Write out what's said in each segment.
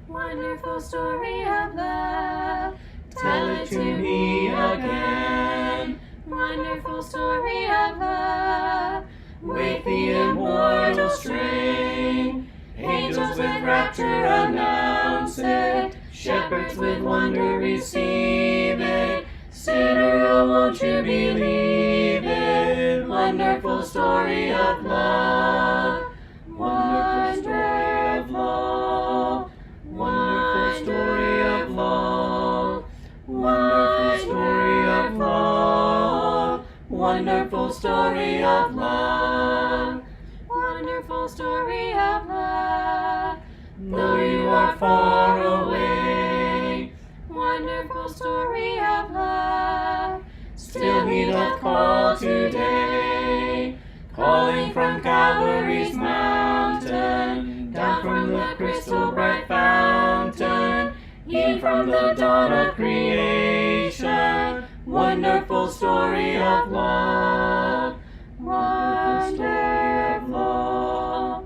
Wonderful story of love. Tell it to me again. Wonderful story of love. With the immortal strain. Angels with rapture announce it. Shepherds with wonder receive it. Sinner, oh, won't you believe it? Wonderful story of love. Wonderful story of love. Wonderful story of love. Wonderful story of love. Wonderful story of love. Wonderful story of love. Though you are far away. Wonderful story of love. Still he doth call today. Calling from Calvary's mountain, down from the crystal bright fountain, e'en from the dawn of creation. Wonderful story of love. Wonderful story of love.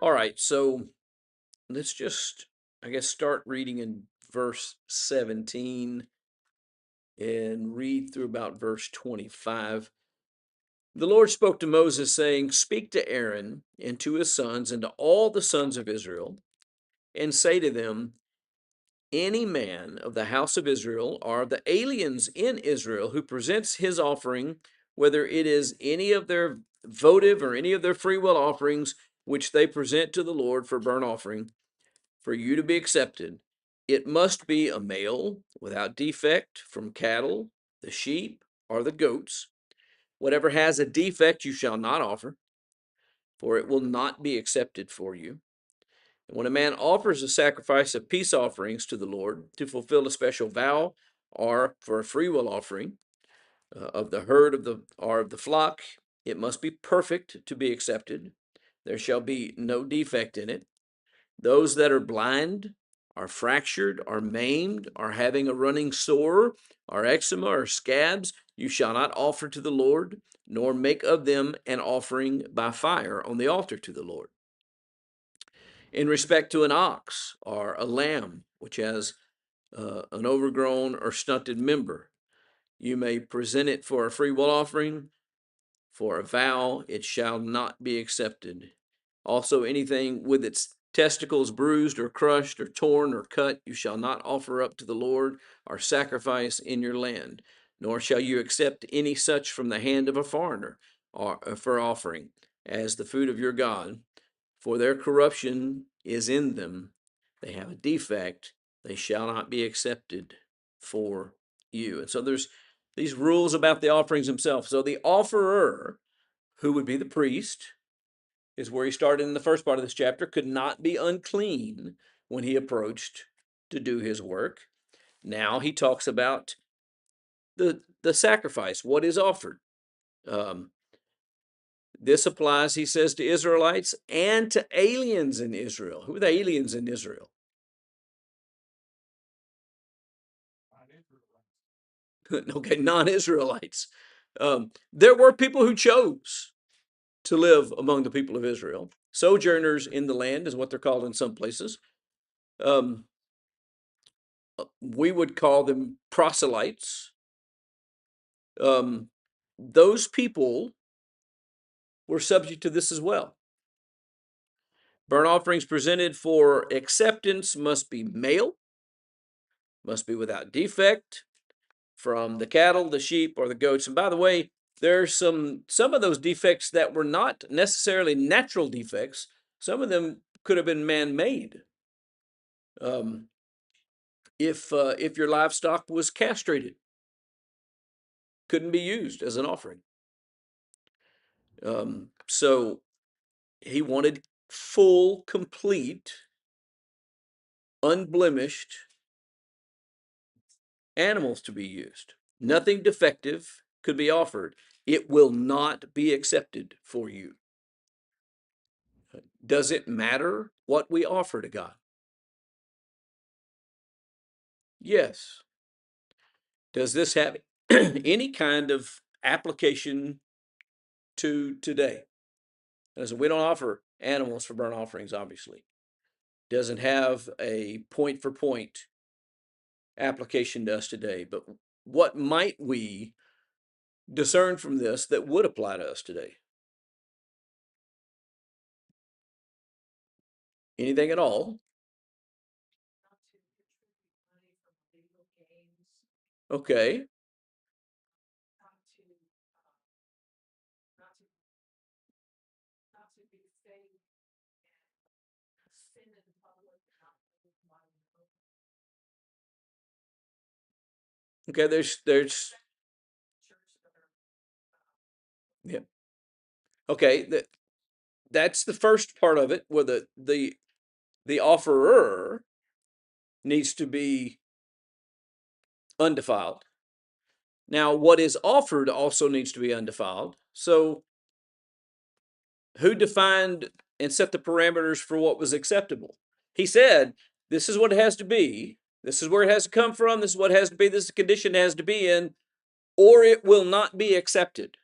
All right, so let's just, I guess, start reading in verse 17 and read through about verse 25. The Lord spoke to Moses, saying, Speak to Aaron and to his sons and to all the sons of Israel, and say to them, Any man of the house of Israel or the aliens in Israel who presents his offering, whether it is any of their votive or any of their freewill offerings which they present to the Lord for burnt offering, for you to be accepted, it must be a male without defect from cattle, the sheep, or the goats. Whatever has a defect you shall not offer, for it will not be accepted for you. And when a man offers a sacrifice of peace offerings to the Lord to fulfill a special vow or for a freewill offering of the herd of the flock, it must be perfect to be accepted. There shall be no defect in it. Those that are blind, are fractured, are maimed, are having a running sore, are eczema, or scabs, you shall not offer to the Lord, nor make of them an offering by fire on the altar to the Lord. In respect to an ox or a lamb, which has an overgrown or stunted member, you may present it for a freewill offering. For a vow, it shall not be accepted. Also, anything with its testicles bruised or crushed or torn or cut, you shall not offer up to the Lord or sacrifice in your land, nor shall you accept any such from the hand of a foreigner or for offering as the food of your God, for their corruption is in them. They have a defect. They shall not be accepted for you. And so there's these rules about the offerings themselves. So the offerer, who would be the priest, is where he started in the first part of this chapter, could not be unclean when he approached to do his work. Now he talks about the sacrifice, what is offered. This applies, he says, to Israelites and to aliens in Israel. Who are the aliens in Israel? Okay, non-Israelites. There were people who chose to live among the people of Israel. Sojourners in the land is what they're called in some places. We would call them proselytes. Those people were subject to this as well. Burnt offerings presented for acceptance must be male, must be without defect from the cattle, the sheep, or the goats. And by the way, there's some of those defects that were not necessarily natural defects. Some of them could have been man-made. If your livestock was castrated, couldn't be used as an offering. So he wanted full, complete, unblemished animals to be used. Nothing defective could be offered. It will not be accepted for you. Does it matter what we offer to God? Yes. Does this have any kind of application to today? As we don't offer animals for burnt offerings, obviously. doesn't have a point for point application to us today. But what might we discern from this that would apply to us today? Anything at all? Okay. Okay, there's yeah. Okay, that's the first part of it, where the offerer needs to be undefiled. Now, what is offered also needs to be undefiled. So, who defined and set the parameters for what was acceptable? He said, this is what it has to be. This is where it has to come from. This is what it has to be. This is the condition it has to be in, or it will not be accepted.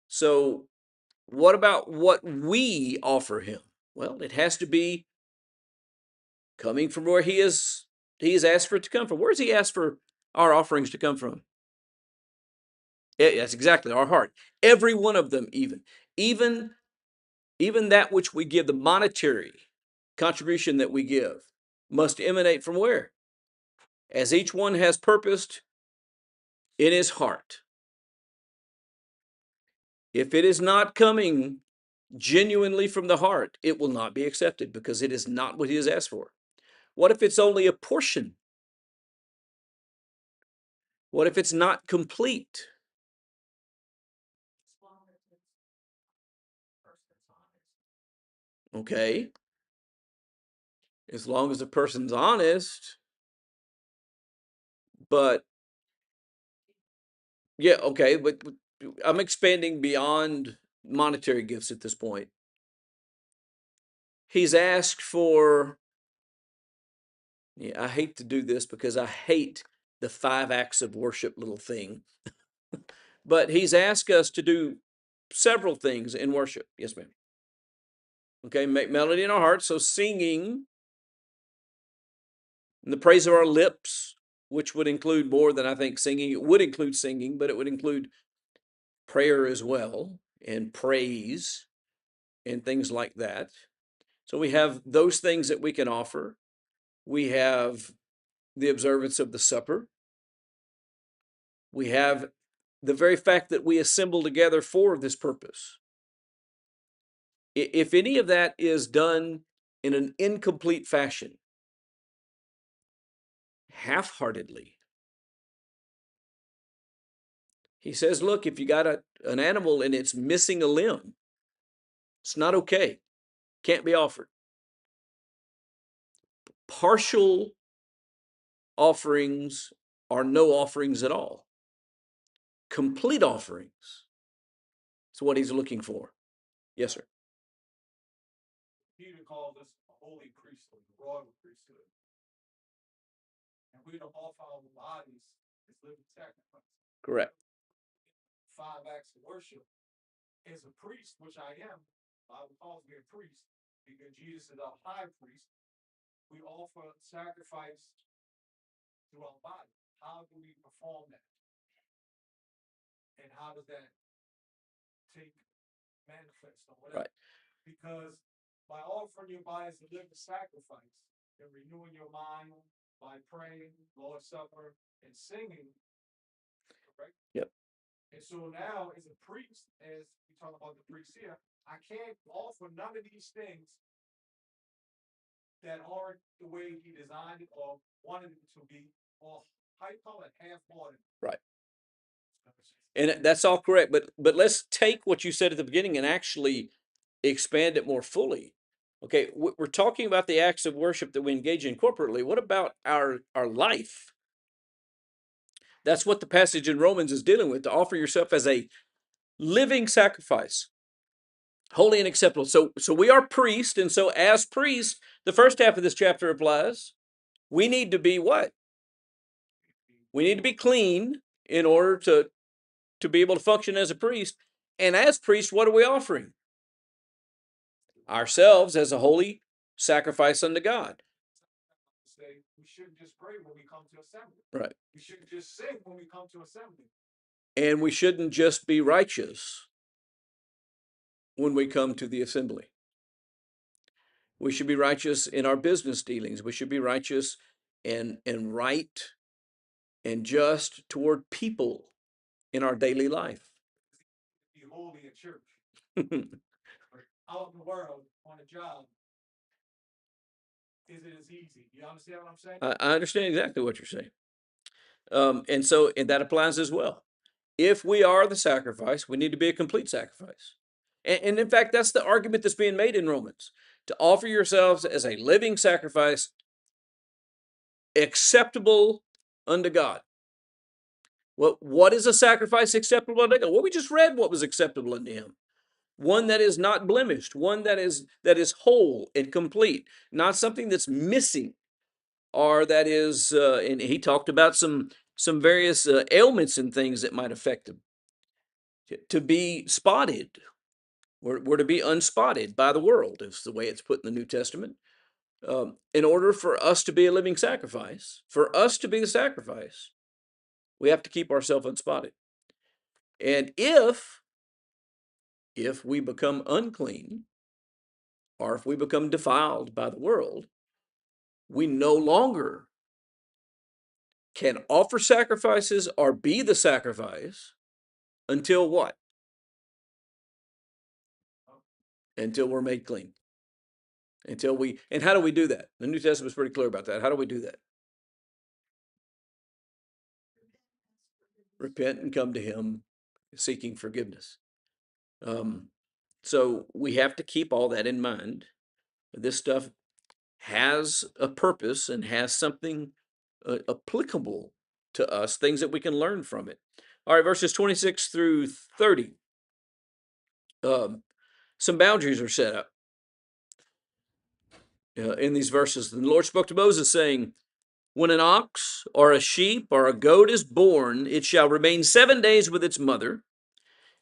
So, what about what we offer him? Well, it has to be coming from where he has asked for it to come from. Where has he asked for our offerings to come from? Yeah, that's exactly our heart. Every one of them, even that which we give, the monetary contribution that we give, must emanate from where? As each one has purposed in his heart. If it is not coming genuinely from the heart, it will not be accepted, because it is not what he has asked for. What if it's only a portion? What if it's not complete? Okay. As long as the person's honest, but yeah, okay, but I'm expanding beyond monetary gifts at this point. He's asked for, I hate to do this because I hate the 5 acts of worship little thing, but he's asked us to do several things in worship. Yes, ma'am. Okay, make melody in our hearts. So singing, and the praise of our lips, which would include more than I think singing. It would include singing, but it would include prayer as well, and praise and things like that. So we have those things that we can offer. We have the observance of the supper. We have the very fact that we assemble together for this purpose. If any of that is done in an incomplete fashion, half-heartedly, he says, look, if you got an animal and it's missing a limb, it's not okay. Can't be offered. Partial offerings are no offerings at all. Complete offerings is what he's looking for. Yes, sir. Peter called us a holy priesthood, a royal priesthood. And we don't offer our bodies as living sacrifices. Correct. 5 acts of worship. As a priest, which I am, the Bible calls me a priest because Jesus is our high priest. We offer sacrifice to our body. How do we perform that? And how does that take manifest or whatever? Right. Because by offering your body as a living sacrifice and renewing your mind by praying, Lord's Supper, and singing, correct? Yep. And so now, as a priest, as we talk about the priest here, I can't offer none of these things that aren't the way he designed it or wanted it to be, or how you call it, half-hearted. Right. And that's all correct. But let's take what you said at the beginning and actually expand it more fully. Okay, we're talking about the acts of worship that we engage in corporately. What about our life? That's what the passage in Romans is dealing with, to offer yourself as a living sacrifice, holy and acceptable. So we are priests, and so as priests, the first half of this chapter applies. We need to be what? We need to be clean in order to be able to function as a priest. And as priests, what are we offering? Ourselves as a holy sacrifice unto God. Say we shouldn't just pray when we come to assembly. Right. We shouldn't just sing when we come to assembly. And we shouldn't just be righteous when we come to the assembly. We should be righteous in our business dealings. We should be righteous and right and just toward people in our daily life. Be holy in church. Out in the world on a job, is it as easy? You understand what I'm saying? I understand exactly what you're saying. And that applies as well. If we are the sacrifice, we need to be a complete sacrifice. And in fact, that's the argument that's being made in Romans, to offer yourselves as a living sacrifice acceptable unto God. What is a sacrifice acceptable unto God? Well, we just read what was acceptable unto him. One that is not blemished, one that is whole and complete, not something that's missing, or that is, and he talked about some various ailments and things that might affect him. To be spotted, we're to be unspotted by the world, is the way it's put in the New Testament. In order for us to be a living sacrifice, for us to be the sacrifice, we have to keep ourselves unspotted. And if we become unclean, or if we become defiled by the world, we no longer can offer sacrifices or be the sacrifice until what? Until we're made clean. And how do we do that? The New Testament is pretty clear about that. How do we do that? Repent and come to him seeking forgiveness. So we have to keep all that in mind. This stuff has a purpose and has something applicable to us, things that we can learn from it. All right, verses 26 through 30. Some boundaries are set up in these verses. And the Lord spoke to Moses, saying, when an ox or a sheep or a goat is born, it shall remain 7 days with its mother,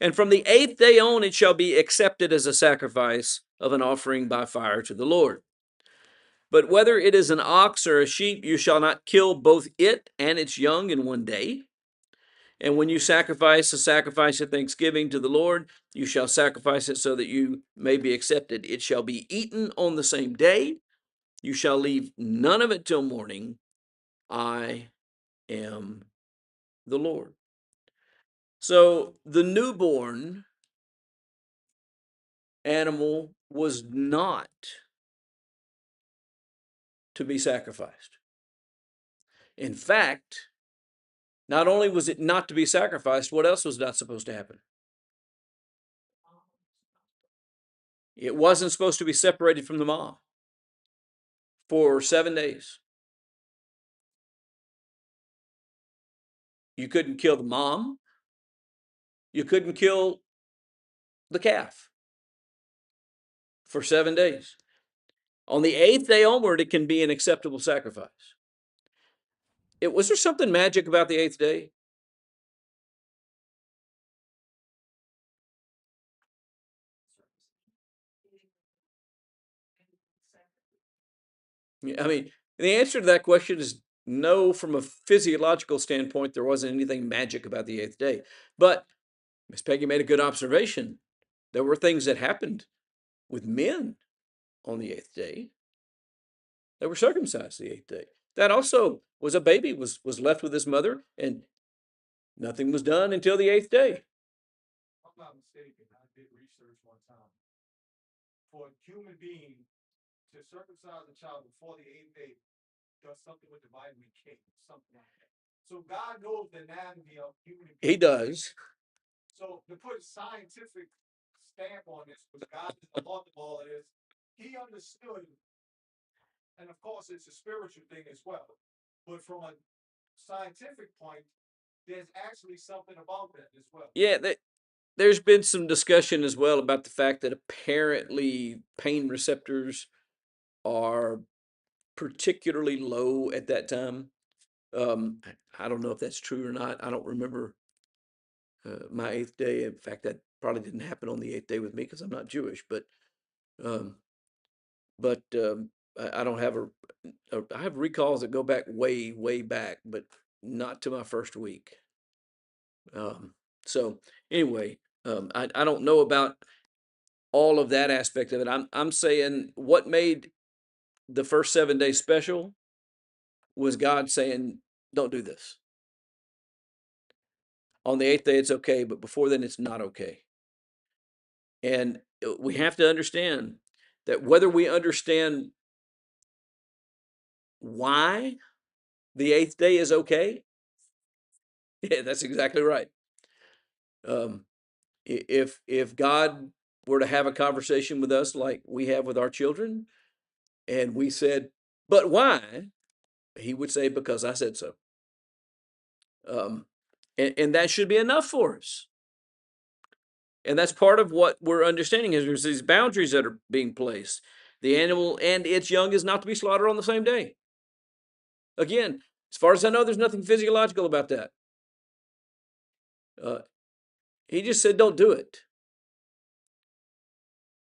and from the 8th day on it shall be accepted as a sacrifice of an offering by fire to the Lord. But whether it is an ox or a sheep, you shall not kill both it and its young in 1 day. And when you sacrifice a sacrifice of thanksgiving to the Lord, you shall sacrifice it so that you may be accepted. It shall be eaten on the same day. You shall leave none of it till morning. I am the Lord. So the newborn animal was not to be sacrificed. In fact, not only was it not to be sacrificed, what else was not supposed to happen? It wasn't supposed to be separated from the mom for 7 days. You couldn't kill the mom. You couldn't kill the calf for 7 days. On the 8th day onward, it can be an acceptable sacrifice. Was there something magic about the 8th day? I mean, the answer to that question is no. From a physiological standpoint, there wasn't anything magic about the 8th day. But Miss Peggy made a good observation. There were things that happened with men on the 8th day. They were circumcised the 8th day. That also was a baby was left with his mother, and nothing was done until the 8th day. If I'm not mistaken, I did research one time. For a human being to circumcise a child before the 8th day does something with the vitamin K, something like that. So God knows the anatomy of human beings. He does. So to put a scientific stamp on this, because God is the author of all of this, he understood, and of course it's a spiritual thing as well. But from a scientific point, there's actually something about that as well. Yeah, there's been some discussion as well about the fact that apparently pain receptors are particularly low at that time. I don't know if that's true or not. I don't remember my 8th day. In fact, that probably didn't happen on the 8th day with me because I'm not Jewish. But but I don't have I have recalls that go back way, way back, but not to my first week. So anyway, I don't know about all of that aspect of it. I'm saying what made the first 7 days special was God saying, don't do this. On the 8th day, it's okay, but before then, it's not okay. And we have to understand that whether we understand why the 8th day is okay, yeah, that's exactly right. If God were to have a conversation with us like we have with our children, and we said, but why? He would say, because I said so. And that should be enough for us. And that's part of what we're understanding is there's these boundaries that are being placed. The animal and its young is not to be slaughtered on the same day. Again, as far as I know, there's nothing physiological about that. He just said, don't do it.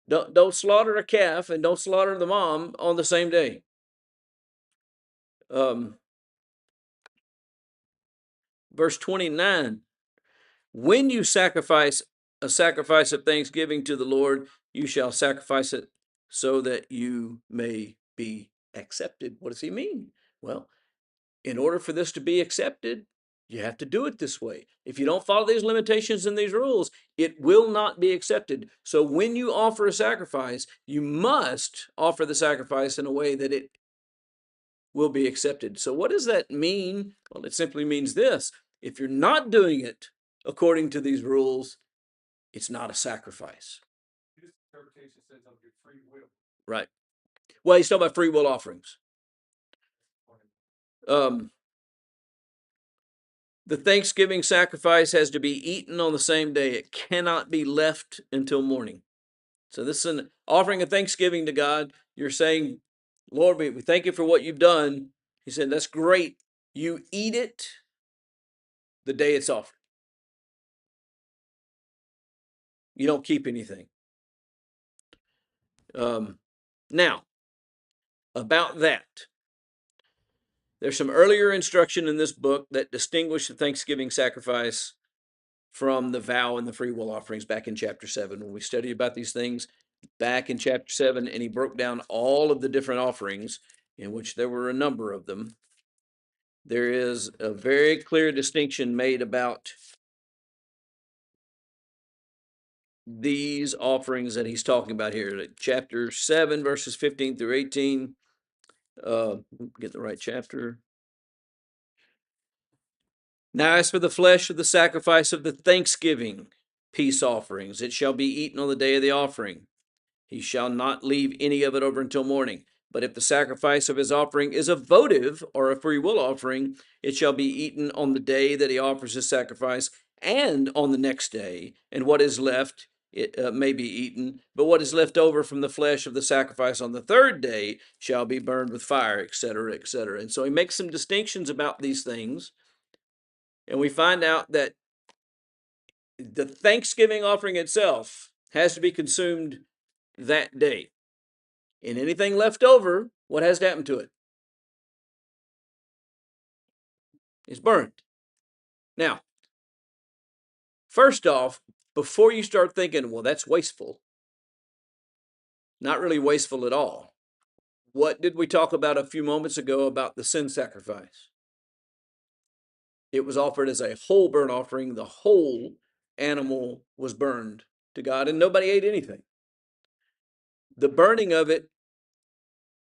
Don't slaughter a calf and don't slaughter the mom on the same day. Verse 29, when you sacrifice a sacrifice of thanksgiving to the Lord, you shall sacrifice it so that you may be accepted. What does he mean? Well, in order for this to be accepted, you have to do it this way. If you don't follow these limitations and these rules, it will not be accepted. So when you offer a sacrifice, you must offer the sacrifice in a way that it will be accepted. So what does that mean? Well, it simply means this. If you're not doing it according to these rules, it's not a sacrifice. This interpretation says of your free will. Right. Well, he's talking about free will offerings. The Thanksgiving sacrifice has to be eaten on the same day. It cannot be left until morning. So this is an offering of thanksgiving to God. You're saying, Lord, we thank you for what you've done. He said, that's great. You eat it the day it's offered. You don't keep anything. Now, about that, there's some earlier instruction in this book that distinguish the Thanksgiving sacrifice from the vow and the free will offerings back in chapter 7. When we studied about these things back in chapter 7, and he broke down all of the different offerings, in which there were a number of them, there is a very clear distinction made about these offerings that he's talking about here. Chapter 7, verses 15 through 18. Get the right chapter. Now, as for the flesh of the sacrifice of the thanksgiving peace offerings, it shall be eaten on the day of the offering. He shall not leave any of it over until morning. But if the sacrifice of his offering is a votive or a free will offering, it shall be eaten on the day that he offers his sacrifice and on the next day. And what is left, it may be eaten. But what is left over from the flesh of the sacrifice on the third day shall be burned with fire, etc., etc. And so he makes some distinctions about these things. And we find out that the Thanksgiving offering itself has to be consumed that day. And anything left over, what has to happen to it? It's burned. Now, first off, before you start thinking, well, that's wasteful, not really wasteful at all. What did we talk about a few moments ago about the sin sacrifice? It was offered as a whole burnt offering. The whole animal was burned to God, and nobody ate anything. The burning of it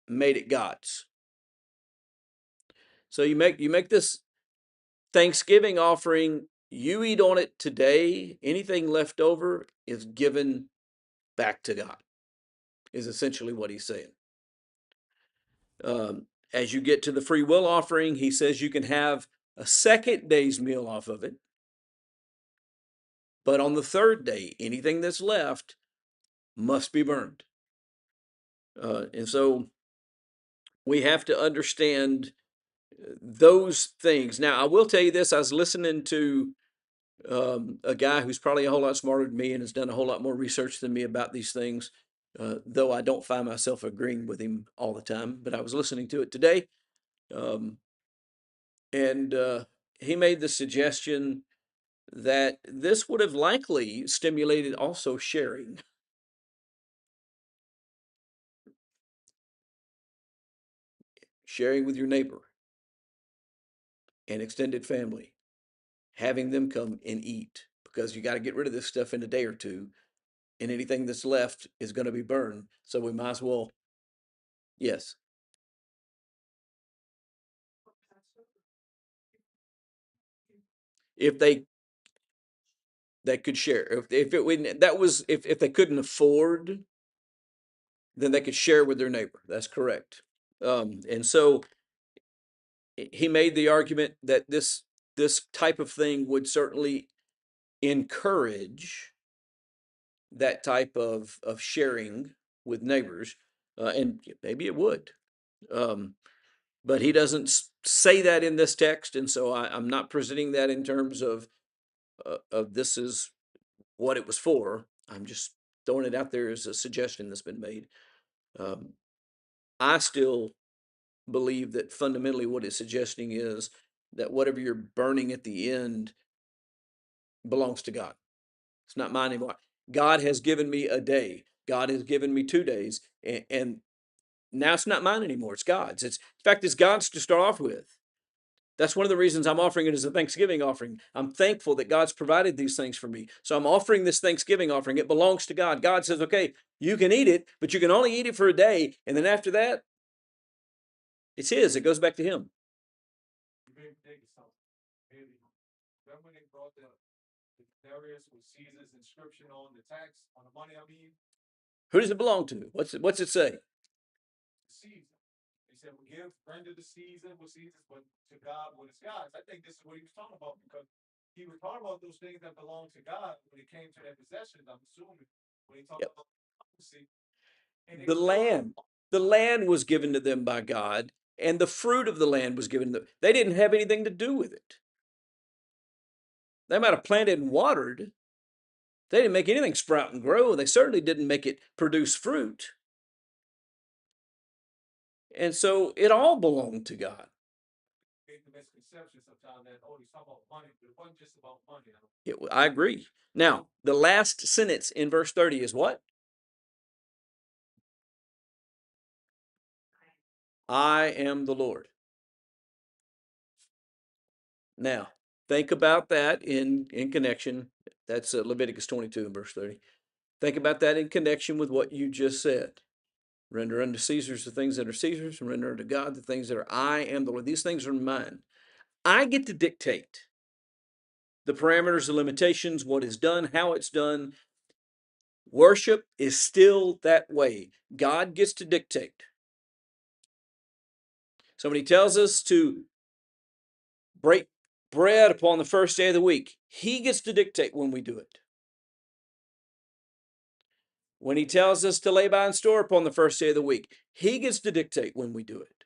made it God's. So you make this Thanksgiving offering, you eat on it today. Anything left over is given back to God, is essentially what he's saying. As you get to the free will offering, he says you can have a second day's meal off of it. But on the third day, anything that's left must be burned. And so we have to understand those things. Now, I will tell you this. I was listening to a guy who's probably a whole lot smarter than me and has done a whole lot more research than me about these things. though I don't find myself agreeing with him all the time. But I was listening to it today, um, and he made the suggestion that this would have likely stimulated also sharing. Sharing with your neighbor and extended family, having them come and eat, because you got to get rid of this stuff in a day or two, and anything that's left is going to be burned. So we might as well, yes. If they could share, if it wouldn't, that was if they couldn't afford, then they could share with their neighbor. That's correct. And so he made the argument that this type of thing would certainly encourage that type of sharing with neighbors, and maybe it would. Um, but he doesn't say that in this text, and so I'm not presenting that in terms of this is what it was for. I'm just throwing it out there as a suggestion that's been made. Um, I still believe that fundamentally what it's suggesting is that whatever you're burning at the end belongs to God. It's not mine anymore. God has given me a day. God has given me 2 days, and now it's not mine anymore. It's God's. In fact, it's God's to start off with. That's one of the reasons I'm offering it as a Thanksgiving offering. I'm thankful that God's provided these things for me. So I'm offering this Thanksgiving offering. It belongs to God. God says, okay, you can eat it, but you can only eat it for a day. And then after that, it's His. It goes back to Him. Remember when they brought the Darius with Caesar's inscription on the tax, on the money, I mean, Who does it belong to? What's it say? Caesar. He said, "We give render to Caesar what Caesar's, but to God what is God's." I think this is what he was talking about, because he was talking about those things that belong to God when it came to their possessions. I'm assuming when he talked Yep. about prophecy, and The land. The land was given to them by God, and the fruit of the land was given to them. They didn't have anything to do with it. They might have planted and watered. They didn't make anything sprout and grow. They certainly didn't make it produce fruit. And so it all belonged to God. the misconception sometimes that, oh, he's talking about money, but it wasn't just about money. I agree. Now, the last sentence in verse 30 is what? I am the Lord. Now, think about that in connection. That's Leviticus 22 and verse 30. Think about that in connection with what you just said. Render unto Caesar's the things that are Caesar's, and render unto God the things that are I am the Lord. These things are mine. I get to dictate the parameters, the limitations, what is done, how it's done. Worship is still that way. God gets to dictate. Somebody tells us to break bread upon the first day of the week. He gets to dictate when we do it. When he tells us to lay by and store upon the first day of the week, he gets to dictate when we do it.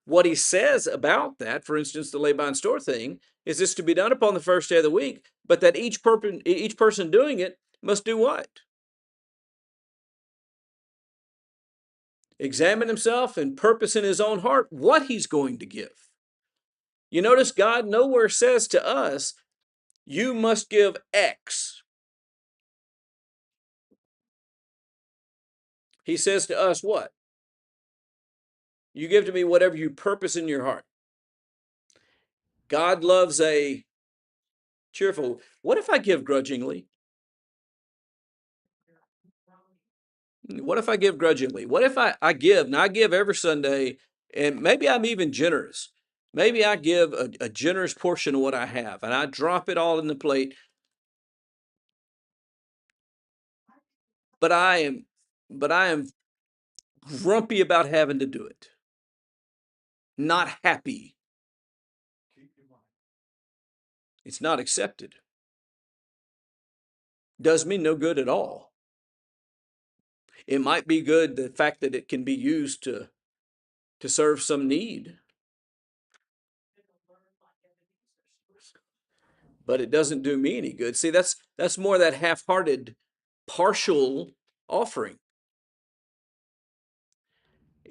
What he says about that, for instance, the lay by and store thing, is this to be done upon the first day of the week, but that each person doing it must do what? Examine himself and purpose in his own heart what he's going to give. You notice God nowhere says to us, you must give X. He says to us what? You give to me whatever you purpose in your heart. God loves a cheerful. What if I give grudgingly? What if I give grudgingly? What if I give, and I give every Sunday, and maybe I'm even generous. Maybe I give a generous portion of what I have, and I drop it all in the plate, but I am grumpy about having to do it. Not happy. It's not accepted. Does me no good at all. It might be good, the fact that it can be used to serve some need, but it doesn't do me any good. See, that's more that half-hearted partial offering.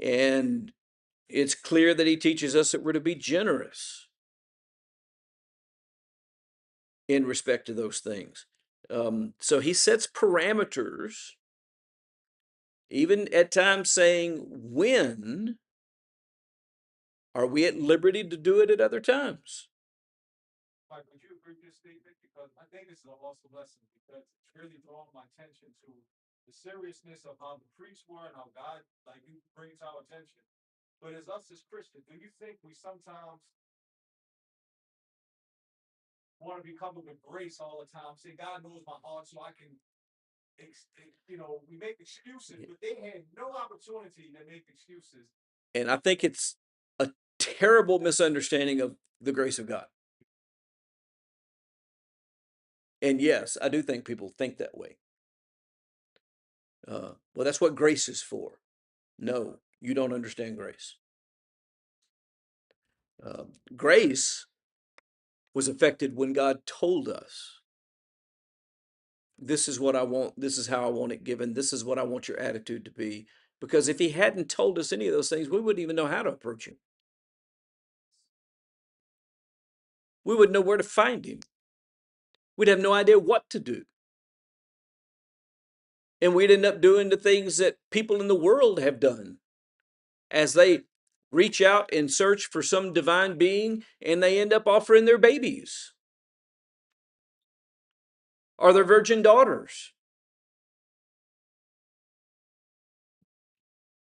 And it's clear that he teaches us that we're to be generous in respect to those things. So he sets parameters, even at times saying, when are we at liberty to do it at other times? Mike, would you agree with this statement? Because I think this is a awesome lesson because it's really drawing my attention to the seriousness of how the priests were and how God, like, you brings our attention. But as us as Christians, do you think we sometimes want to be covered with grace all the time? Say, God knows my heart, so I can, we make excuses, but they had no opportunity to make excuses. And I think it's a terrible misunderstanding of the grace of God. And yes, I do think people think that way. Well, that's what grace is for. No, you don't understand grace. Grace was affected when God told us, this is what I want, this is how I want it given, this is what I want your attitude to be. Because if he hadn't told us any of those things, we wouldn't even know how to approach him. We wouldn't know where to find him. We'd have no idea what to do. And we'd end up doing the things that people in the world have done as they reach out and search for some divine being, and they end up offering their babies or their virgin daughters,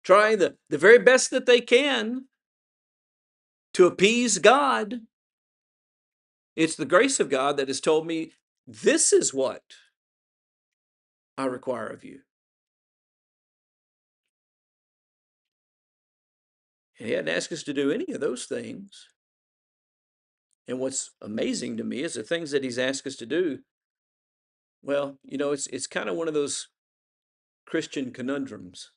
trying the very best that they can to appease God. It's the grace of God that has told me, this is what I require of you. And he hadn't asked us to do any of those things. And what's amazing to me is the things that he's asked us to do. Well, it's kind of one of those Christian conundrums.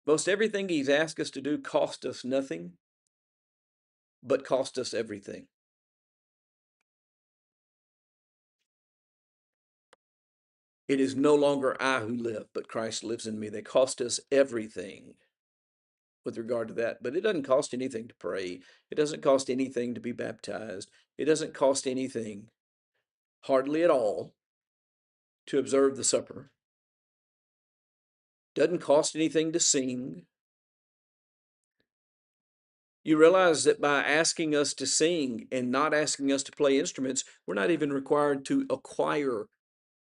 Most everything he's asked us to do cost us nothing, but cost us everything. It is no longer I who live, but Christ lives in me. They cost us everything with regard to that. But it doesn't cost anything to pray. It doesn't cost anything to be baptized. It doesn't cost anything, hardly at all, to observe the supper. Doesn't cost anything to sing. You realize that by asking us to sing and not asking us to play instruments, we're not even required to acquire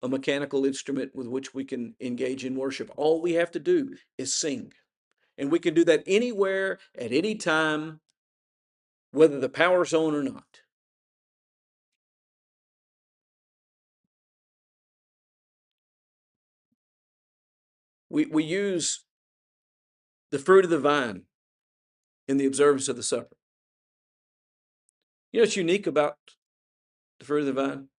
a mechanical instrument with which we can engage in worship. All we have to do is sing. And we can do that anywhere, at any time, whether the power's on or not. We use the fruit of the vine in the observance of the supper. You know what's unique about the fruit of the vine?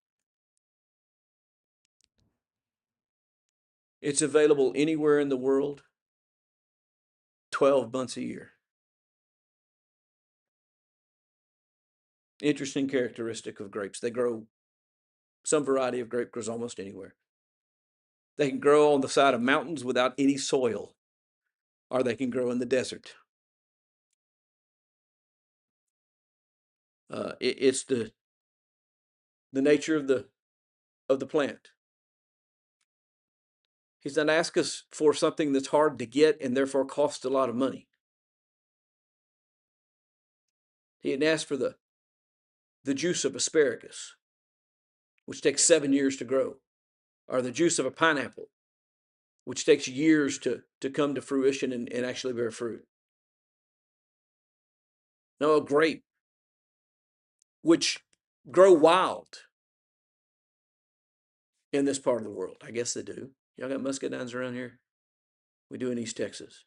It's available anywhere in the world, 12 months a year. Interesting characteristic of grapes. They grow, some variety of grape grows almost anywhere. They can grow on the side of mountains without any soil, or they can grow in the desert. It's the nature of the plant. He's not asked us for something that's hard to get and therefore costs a lot of money. He didn't ask for the juice of asparagus, which takes 7 years to grow, or the juice of a pineapple, which takes years to come to fruition and actually bear fruit. No, a grape, which grow wild in this part of the world. I guess they do. Y'all got muscadines around here? We do in East Texas.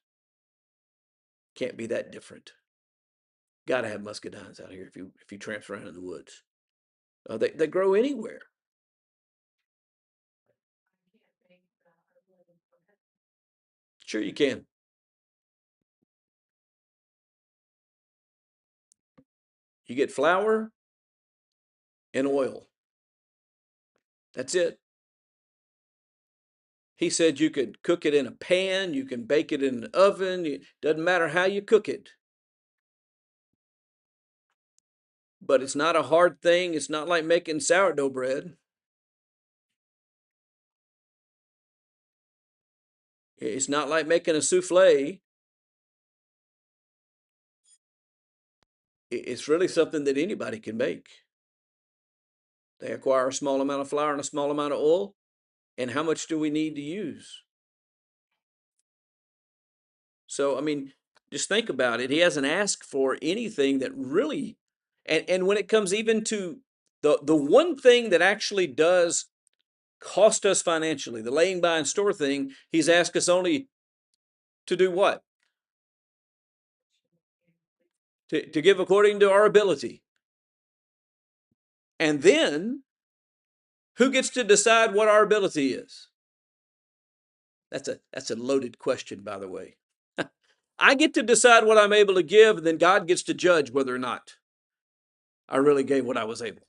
Can't be that different. Got to have muscadines out here if you tramp around in the woods. They grow anywhere. Sure you can. You get flour and oil. That's it. He said you could cook it in a pan, you can bake it in an oven, it doesn't matter how you cook it. But it's not a hard thing. It's not like making sourdough bread. It's not like making a souffle. It's really something that anybody can make. They acquire a small amount of flour and a small amount of oil. And how much do we need to use? So, I mean, just think about it. He hasn't asked for anything that really, and when it comes even to the one thing that actually does cost us financially, the laying by and store thing, he's asked us only to do what? To give according to our ability. And then, who gets to decide what our ability is? That's a loaded question, by the way. I get to decide what I'm able to give, and then God gets to judge whether or not I really gave what I was able.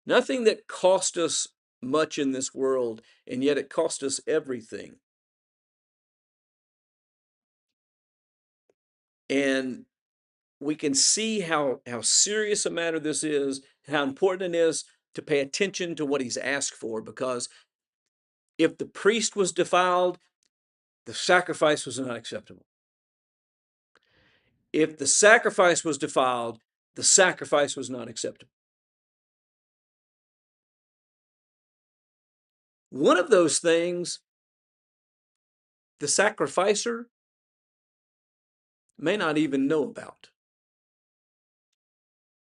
Nothing that cost us much in this world, and yet it cost us everything. And we can see how serious a matter this is, how important it is to pay attention to what he's asked for, because if the priest was defiled, the sacrifice was not acceptable. If the sacrifice was defiled, the sacrifice was not acceptable. One of those things, the sacrificer may not even know about.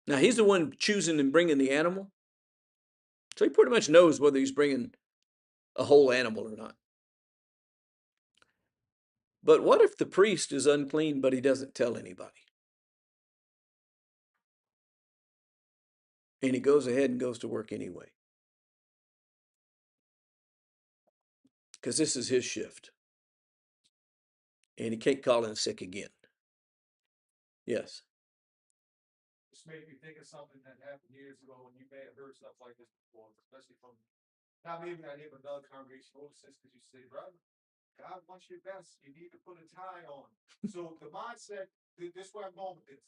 Now, he's the one choosing and bringing the animal, so he pretty much knows whether he's bringing a whole animal or not. But what if the priest is unclean, but he doesn't tell anybody? And he goes ahead and goes to work anyway. Because this is his shift. And he can't call in sick again. Yes. This made me think of something that happened years ago, and you may have heard stuff like this before, especially from not maybe not even another congregation overseas, because you say, brother, God wants your best. You need to put a tie on. So the mindset, this where I'm going with this.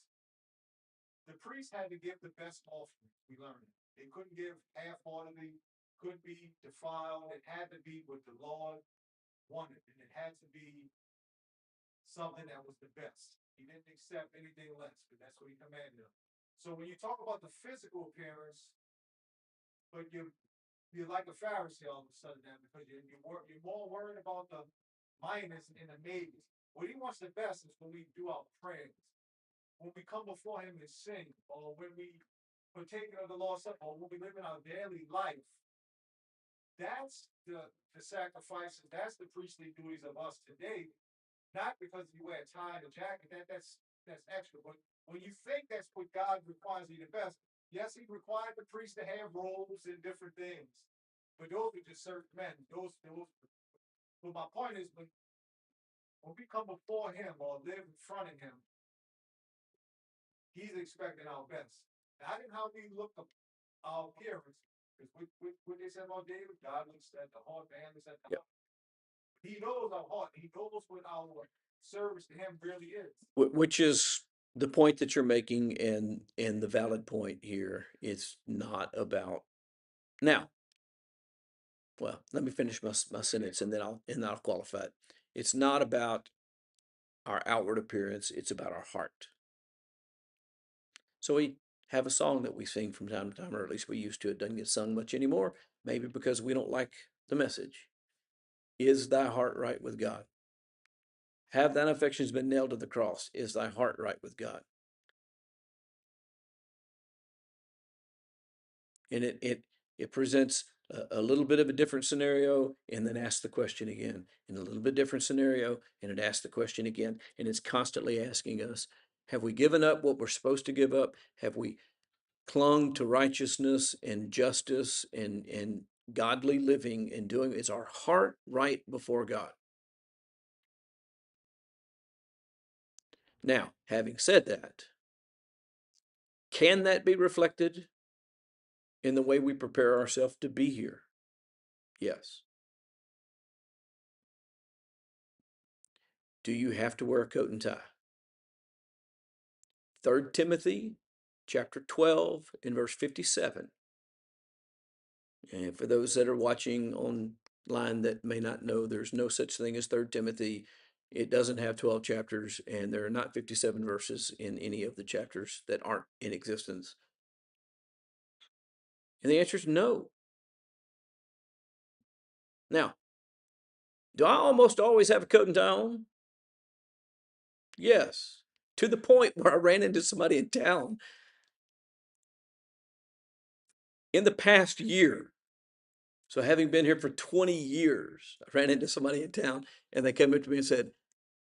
The priest had to give the best offering. We learned it. They couldn't give half-heartedly, couldn't be defiled. It had to be what the Lord wanted, and it had to be something that was the best. He didn't accept anything less, because that's what he commanded them. So when you talk about the physical appearance, but you're like a Pharisee all of a sudden now, because you're more worried about the minus and the maybes. What he wants the best is when we do our prayers, when we come before him and sing, or when we partake of the Lord's Supper, or when we live in our daily life. That's the sacrifices, that's the priestly duties of us today. Not because you wear a tie and a jacket, that's extra. But when you think that's what God requires you the best, yes, he required the priest to have robes and different things. But those are just certain men. But my point is, when we come before him or live in front of him, he's expecting our best. Not in how we look up our appearance, because what they said about David, God looks at the heart, man looks at the heart. He knows our heart. He knows what our service to him really is. Which is the point that you're making, and the valid point here. It's not about now. Well, let me finish my sentence, and then I'll qualify it. It's not about our outward appearance. It's about our heart. So we have a song that we sing from time to time, or at least we used to. It doesn't get sung much anymore, maybe because we don't like the message. Is thy heart right with God? Have thine affections been nailed to the cross? Is thy heart right with God? And it presents a little bit of a different scenario, and then asks the question again, and a little bit different scenario, and it asks the question again, and it's constantly asking us, have we given up what we're supposed to give up? Have we clung to righteousness and justice and godly living and doing? Is our heart right before God? Now, having said that, can that be reflected in the way we prepare ourselves to be here? Yes. Do you have to wear a coat and tie? 3 Timothy chapter 12 and verse 57. And for those that are watching online that may not know, there's no such thing as 3 Timothy. It doesn't have 12 chapters, and there are not 57 verses in any of the chapters that aren't in existence. And the answer is no. Now, do I almost always have a coat and tie on? Yes. To the point where I ran into somebody in town in the past year. So having been here for 20 years, I ran into somebody in town and they came up to me and said,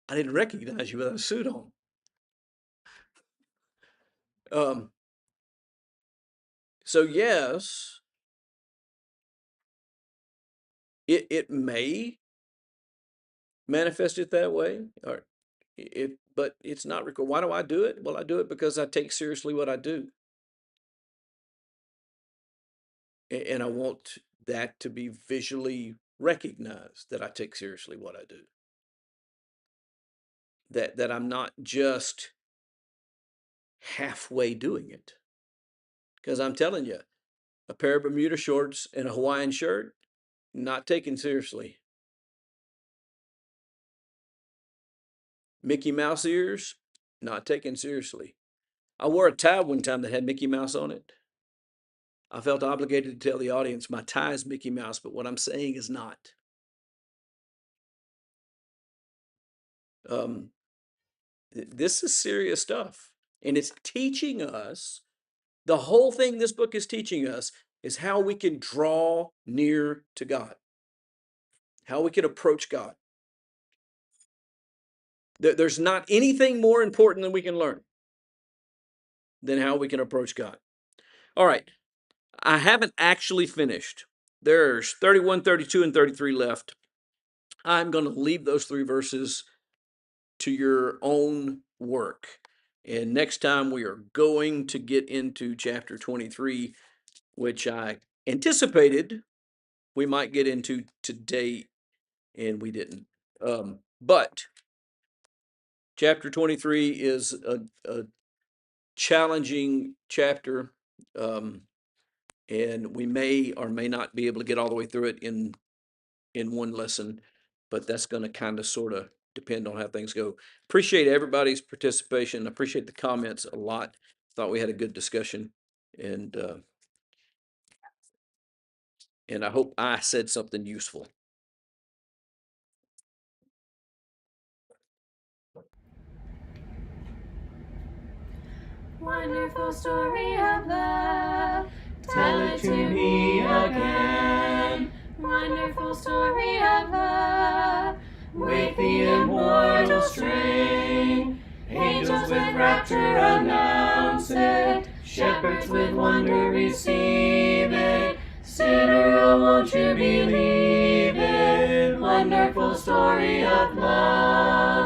I didn't recognize you without a suit on. So yes, it may manifest it that way, or but it's not required. Why do I do it? Well, I do it because I take seriously what I do. And I want that to be visually recognized, that I take seriously what I do. That I'm not just halfway doing it. Because I'm telling you, a pair of Bermuda shorts and a Hawaiian shirt, not taken seriously. Mickey Mouse ears, not taken seriously. I wore a tie one time that had Mickey Mouse on it. I felt obligated to tell the audience my tie is Mickey Mouse, but what I'm saying is not. This is serious stuff. And it's teaching us, the whole thing this book is teaching us is how we can draw near to God, how we can approach God. There's not anything more important than we can learn than how we can approach God. All right. I haven't actually finished. There's 31, 32, and 33 left. I'm going to leave those 3 verses to your own work. And next time we are going to get into chapter 23, which I anticipated we might get into today, and we didn't. But chapter 23 is a challenging chapter, and we may or may not be able to get all the way through it in one lesson, but that's going to kind of sort of depend on how things go. Appreciate everybody's participation. Appreciate the comments a lot. Thought we had a good discussion, and I hope I said something useful. Wonderful story of love, tell it to me again. Wonderful story of love, with the immortal strain. Angels with rapture announce it, shepherds with wonder receive it. Sinner, oh, won't you believe it? Wonderful story of love.